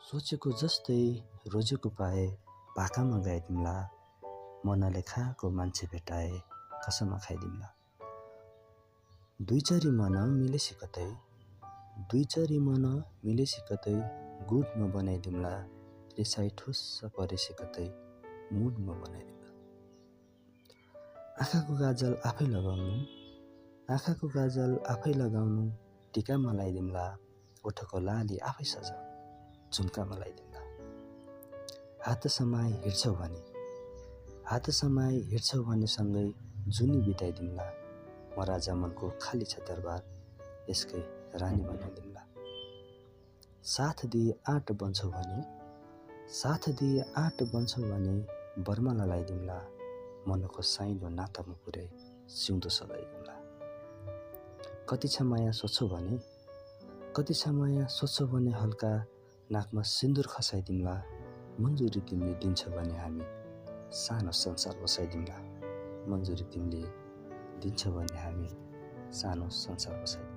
सोचेको जस्तै रोजेको पाए पाखामा गाइदिउँला, मनले खाएको मान्छे भेटाए कसम खाइदिउँला। दुई चारी मन मिलेसी कतै गुडमा बनाइदिउँला, रिसाइ ठुस्स परेसी कतै मुडमा बनाइदिउँला। आँखाको गाजल आफै लगाउनु, टिकामा लगाइदिउँला, ओठको लाली आफै सजाउनु, झुम्कामा लगाइदिउँला। हात समाई हिँड्छौ भने सँगै जुनी बिताइदिउँला, म राजा मनको खाली छ दरबार, यसकै रानी बनाइदिउँला। साथ दिए आँट बन्छौ भने बर्माला लगाइदिउँला, मनको साइलो नातामा पुर्याई सिउँदो सजाइदिउँला। कति छ माया सोच्छौ भने हल्का नाकमा सिन्दुर खसाइदिउँला, मन्जुरी तिमीले दिन्छौ भने हामी सानो संसार बसाइदिउँला।